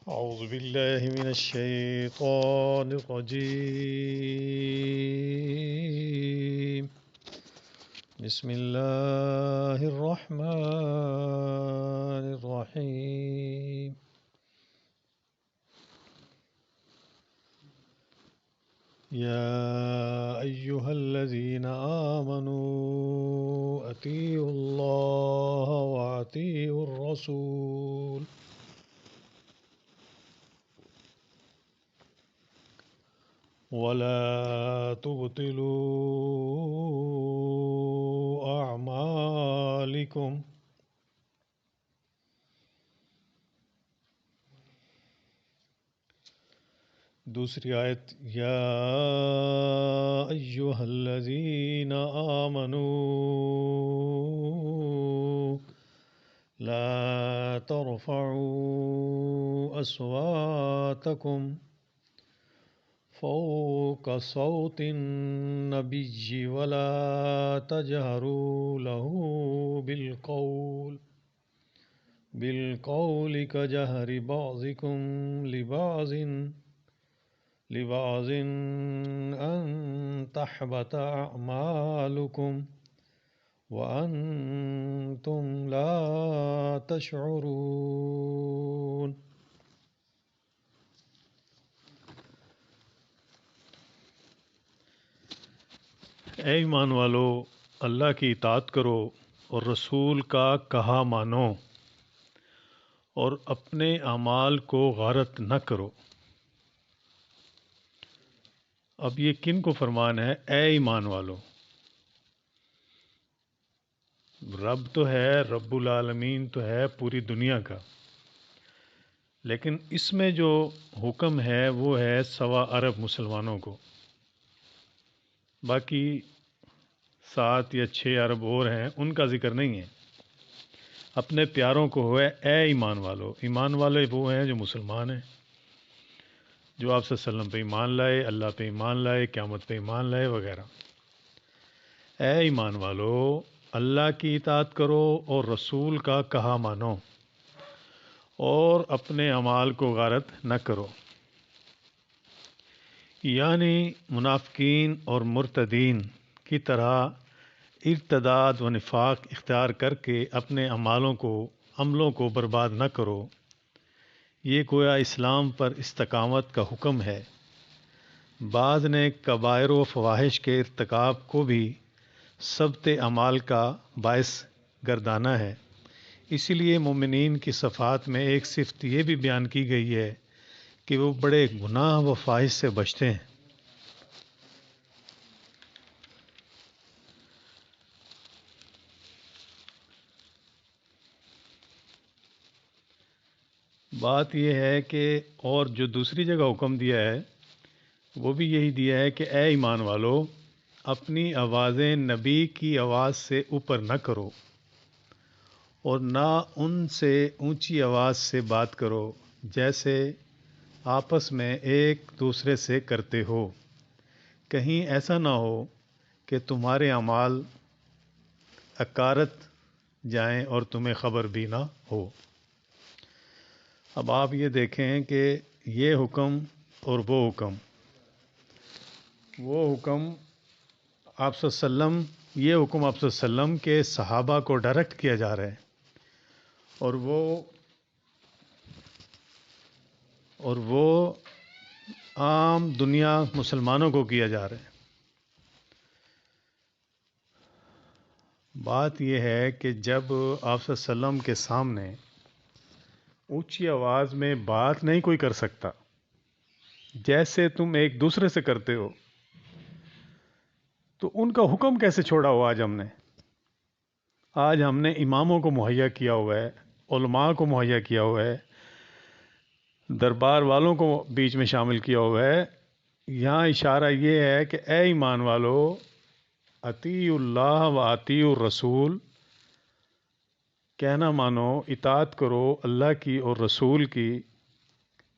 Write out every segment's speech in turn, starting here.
أعوذ بالله من الشيطان الرجيم. بسم الله الرحمن الرحيم. يا أيها الذين آمنوا أطيعوا الله وأطيعوا الرسول ولا تبطلوا أعمالكم. دوسری آیت یا ایہا الذین آمنوا لا ترفعوا اصواتکم فوق صوت النبی ولا تجهروا له بالقول كجهر بعضكم لبعض أن تحبط أعمالكم وأنتم لا تشعرون. اے ایمان والو، اللہ کی اطاعت کرو اور رسول کا کہا مانو اور اپنے اعمال کو غارت نہ کرو. اب یہ کن کو فرمان ہے؟ اے ایمان والو. رب تو ہے، رب العالمین تو ہے پوری دنیا کا، لیکن اس میں جو حکم ہے وہ ہے 1.25 ارب مسلمانوں کو. باقی 7 یا 6 ارب اور ہیں، ان کا ذکر نہیں ہے. اپنے پیاروں کو ہوئے اے ایمان والو. ایمان والے وہ ہیں جو مسلمان ہیں، جو آپ صلی اللہ علیہ وسلم پہ ایمان لائے، اللہ پہ ایمان لائے، قیامت پہ ایمان لائے وغیرہ. اے ایمان والو، اللہ کی اطاعت کرو اور رسول کا کہا مانو اور اپنے اعمال کو غارت نہ کرو. یعنی منافقین اور مرتدین کی طرح ارتداد و نفاق اختیار کر کے اپنے عملوں کو برباد نہ کرو. یہ گویا اسلام پر استقامت کا حکم ہے. بعض نے کبائر و فواحش کے ارتکاب کو بھی ثبت اعمال کا باعث گردانا ہے. اسی لیے مومنین کی صفات میں ایک صفت یہ بھی بیان کی گئی ہے کہ وہ بڑے گناہ و فواحش سے بچتے ہیں. بات یہ ہے کہ اور جو دوسری جگہ حکم دیا ہے وہ بھی یہی دیا ہے کہ اے ایمان والو، اپنی آوازیں نبی کی آواز سے اوپر نہ کرو اور نہ ان سے اونچی آواز سے بات کرو جیسے آپس میں ایک دوسرے سے کرتے ہو، کہیں ایسا نہ ہو کہ تمہارے اعمال اکارت جائیں اور تمہیں خبر بھی نہ ہو. اب آپ یہ دیکھیں کہ یہ حکم اور وہ حکم آپ صلی اللہ علیہ وسلم، یہ حکم آپ صلی اللہ علیہ وسلم کے صحابہ کو ڈائریکٹ کیا جا رہا ہے اور وہ عام دنیا مسلمانوں کو کیا جا رہا ہے. بات یہ ہے کہ جب آپ صلی اللہ علیہ وسلم کے سامنے اونچی آواز میں بات نہیں کوئی کر سکتا جیسے تم ایک دوسرے سے کرتے ہو، تو ان کا حکم کیسے چھوڑا ہوا آج ہم نے اماموں کو مہیا کیا ہوا ہے، علماء کو مہیا کیا ہوا ہے، دربار والوں کو بیچ میں شامل کیا ہوا ہے. یہاں اشارہ یہ ہے کہ اے ایمان والو، اطیعوا اللہ و اطیعوا الرسول، کہنا مانو، اطاعت کرو اللہ کی اور رسول کی.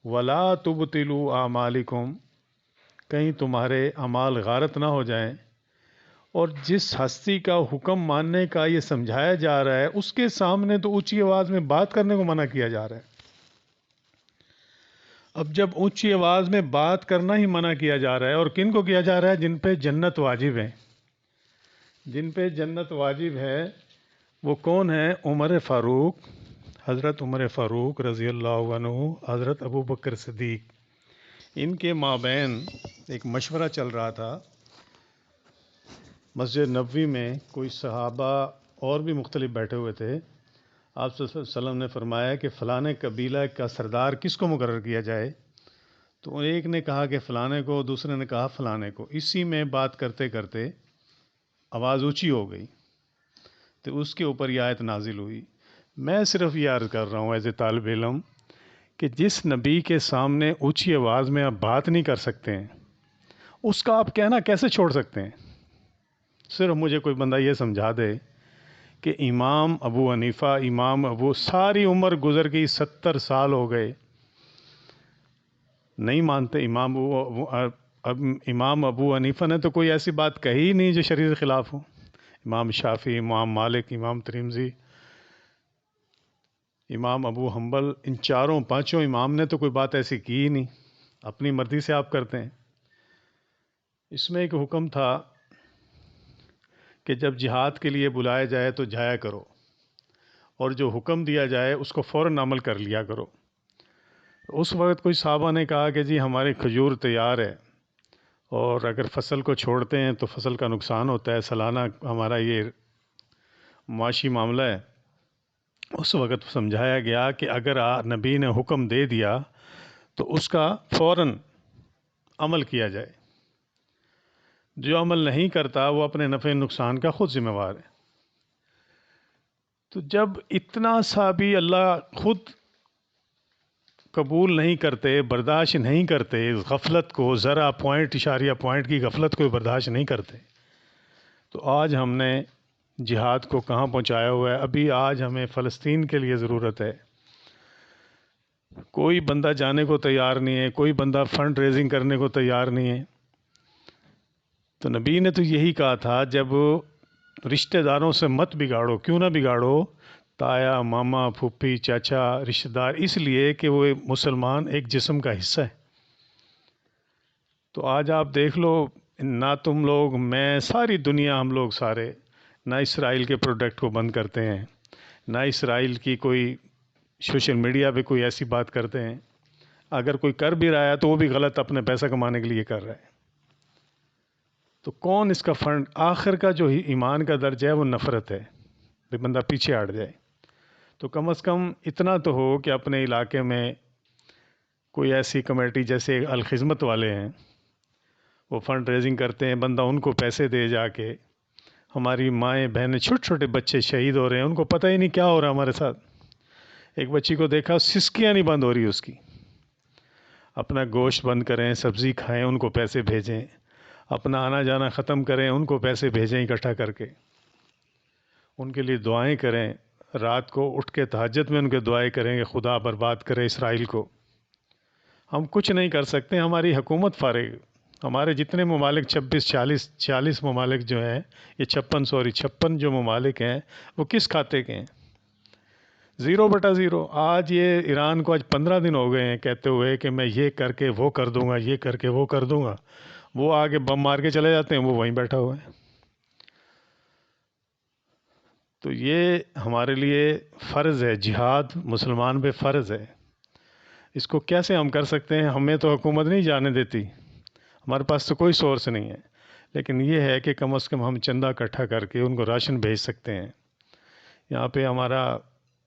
ولا تبطلوا اعمالکم، کہیں تمہارے اعمال غارت نہ ہو جائیں. اور جس ہستی کا حکم ماننے کا یہ سمجھایا جا رہا ہے اس کے سامنے تو اونچی آواز میں بات کرنے کو منع کیا جا رہا ہے. اب جب اونچی آواز میں بات کرنا ہی منع کیا جا رہا ہے، اور کن کو کیا جا رہا ہے؟ جن پہ جنت واجب ہے. جن پہ جنت واجب ہے وہ کون ہے؟ عمر فاروق، حضرت عمر فاروق رضی اللہ عنہ، حضرت ابو بکر صدیق. ان کے مابین ایک مشورہ چل رہا تھا. مسجد نبوی میں کوئی صحابہ اور بھی مختلف بیٹھے ہوئے تھے. آپ صلی اللہ علیہ وسلم نے فرمایا کہ فلاں قبیلہ کا سردار کس کو مقرر کیا جائے؟ تو ایک نے کہا کہ فلانے کو، دوسرے نے کہا فلانے کو. اسی میں بات کرتے کرتے آواز اونچی ہو گئی تو اس کے اوپر یہ آیت نازل ہوئی. میں صرف یہ عرض کر رہا ہوں ایز اے طالب علم کہ جس نبی کے سامنے اونچی آواز میں آپ بات نہیں کر سکتے ہیں، اس کا آپ کہنا کیسے چھوڑ سکتے ہیں؟ صرف مجھے کوئی بندہ یہ سمجھا دے کہ امام ابو حنیفہ، ساری عمر گزر گئی، 70 سال ہو گئے، نہیں مانتے امام ابو حنیفہ نے تو کوئی ایسی بات کہی ہی نہیں جو شریعت کے خلاف ہو. امام شافعی، امام مالک، امام ترمذی، امام ابو حنبل، ان چاروں پانچوں امام نے تو کوئی بات ایسی کی ہی نہیں. اپنی مرضی سے آپ کرتے ہیں. اس میں ایک حکم تھا کہ جب جہاد کے لیے بلایا جائے تو جایا کرو، اور جو حکم دیا جائے اس کو فوراً عمل کر لیا کرو. اس وقت کوئی صحابہ نے کہا کہ جی ہمارے کھجور تیار ہے، اور اگر فصل کو چھوڑتے ہیں تو فصل کا نقصان ہوتا ہے، سالانہ ہمارا یہ معاشی معاملہ ہے. اس وقت سمجھایا گیا کہ اگر نبی نے حکم دے دیا تو اس کا فوراً عمل کیا جائے. جو عمل نہیں کرتا وہ اپنے نفع نقصان کا خود ذمہ وار ہے. تو جب اتنا سا بھی اللہ خود قبول نہیں کرتے، برداشت نہیں کرتے، اس غفلت کو، ذرا پوائنٹ اشاریہ پوائنٹ کی غفلت کو برداشت نہیں کرتے، تو آج ہم نے جہاد کو کہاں پہنچایا ہوا ہے؟ ابھی آج ہمیں فلسطین کے لیے ضرورت ہے. کوئی بندہ جانے کو تیار نہیں ہے، کوئی بندہ فنڈ ریزنگ کرنے کو تیار نہیں ہے. تو نبی نے تو یہی کہا تھا، جب رشتہ داروں سے مت بگاڑو. کیوں نہ بگاڑو؟ تایا، ماما، پھوپھی، چاچا، رشتہ دار، اس لیے کہ وہ مسلمان ایک جسم کا حصہ ہے. تو آج آپ دیکھ لو، نہ تم لوگ، میں، ساری دنیا، ہم لوگ سارے نہ اسرائیل کے پروڈکٹ کو بند کرتے ہیں، نہ اسرائیل کی کوئی سوشل میڈیا پہ کوئی ایسی بات کرتے ہیں. اگر کوئی کر بھی رہا ہے تو وہ بھی غلط اپنے پیسہ کمانے کے لیے کر رہا ہے. تو کون اس کا فنڈ؟ آخر کا جو ایمان کا درجہ ہے وہ نفرت ہے، بھی بندہ پیچھے ہٹ جائے. تو کم از کم اتنا تو ہو کہ اپنے علاقے میں کوئی ایسی کمیٹی جیسے الخدمت والے ہیں، وہ فنڈ ریزنگ کرتے ہیں، بندہ ان کو پیسے دے جا کے. ہماری مائیں بہنیں، چھوٹے چھوٹے بچے شہید ہو رہے ہیں، ان کو پتہ ہی نہیں کیا ہو رہا ہے ہمارے ساتھ. ایک بچی کو دیکھا، سسکیاں نہیں بند ہو رہی اس کی. اپنا گوشت بند کریں، سبزی کھائیں، ان کو پیسے بھیجیں. اپنا آنا جانا ختم کریں، ان کو پیسے بھیجیں اکٹھا کر کے. ان کے لیے دعائیں کریں، رات کو اٹھ کے تہجد میں ان کے دعائیں کریں کہ خدا برباد کرے اسرائیل کو. ہم کچھ نہیں کر سکتے، ہماری حکومت فارغ. ہمارے جتنے ممالک 46 ممالک جو ہیں، یہ 56 جو ممالک ہیں، وہ کس کھاتے کے ہیں؟ 0/0. آج یہ ایران کو آج 15 دن ہو گئے ہیں کہتے ہوئے کہ میں یہ کر کے وہ کر دوں گا، یہ کر کے وہ کر دوں گا. وہ آگے بم مار کے چلے جاتے ہیں، وہ وہیں بیٹھا ہوا ہے. تو یہ ہمارے لیے فرض ہے، جہاد مسلمان پہ فرض ہے. اس کو کیسے ہم کر سکتے ہیں؟ ہمیں تو حکومت نہیں جانے دیتی، ہمارے پاس تو کوئی سورس نہیں ہے. لیکن یہ ہے کہ کم از کم ہم چندہ اکٹھا کر کے ان کو راشن بھیج سکتے ہیں. یہاں پہ ہمارا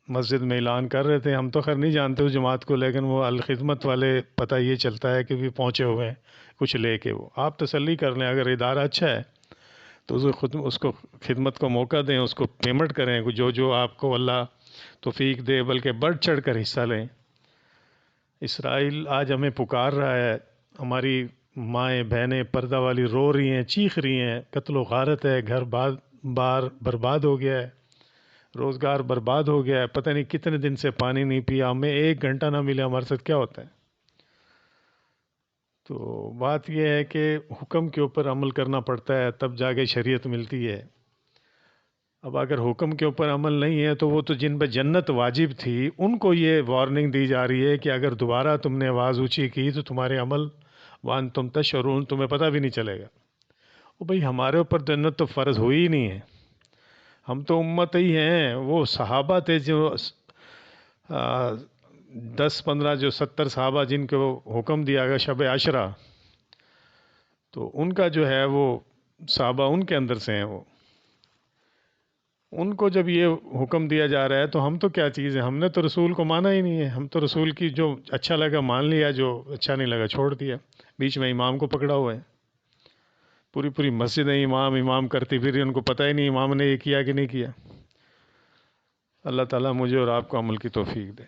مسجد میں اعلان کر رہے تھے، ہم تو خیر نہیں جانتے اس جماعت کو، لیکن وہ الخدمت والے پتہ یہ چلتا ہے کہ بھی پہنچے ہوئے ہیں کچھ لے کے. وہ آپ تسلی کر لیں، اگر ادارہ اچھا ہے تو اس کو خدمت کو موقع دیں، اس کو پیمنٹ کریں، جو آپ کو اللہ توفیق دے، بلکہ بڑھ چڑھ کر حصہ لیں. اسرائیل آج ہمیں پکار رہا ہے، ہماری مائیں بہنیں پردہ والی رو رہی ہیں، چیخ رہی ہیں، قتل و غارت ہے، گھر بار برباد ہو گیا ہے، روزگار برباد ہو گیا ہے، پتہ نہیں کتنے دن سے پانی نہیں پیا، ہمیں 1 گھنٹہ نہ ملے، ہمارے ساتھ کیا ہوتا ہے. تو بات یہ ہے کہ حکم کے اوپر عمل کرنا پڑتا ہے، تب جا کے شریعت ملتی ہے. اب اگر حکم کے اوپر عمل نہیں ہے تو وہ تو جن پہ جنت واجب تھی ان کو یہ وارننگ دی جا رہی ہے کہ اگر دوبارہ تم نے آواز اونچی کی تو تمہارے عمل وان تم تشعرون، تمہیں پتہ بھی نہیں چلے گا۔ وہ بھئی ہمارے اوپر جنت تو فرض ہوئی ہی نہیں ہے، ہم تو امت ہی ہیں۔ وہ صحابہ تھے جو 10 15 جو 70 صحابہ جن کو حکم دیا گیا شب عاشرہ، تو ان کا جو ہے وہ صحابہ ان کے اندر سے ہیں، وہ ان کو جب یہ حکم دیا جا رہا ہے تو ہم تو کیا چیز ہے، ہم نے تو رسول کو مانا ہی نہیں ہے، ہم تو رسول کی جو اچھا لگا مان لیا، جو اچھا نہیں لگا چھوڑ دیا، بیچ میں امام کو پکڑا ہوا ہے۔ پوری پوری مسجد امام امام کرتی پھر ان کو پتہ ہی نہیں امام نے یہ کیا کہ نہیں کیا۔ اللہ تعالیٰ مجھے اور آپ کو عمل کی توفیق دے۔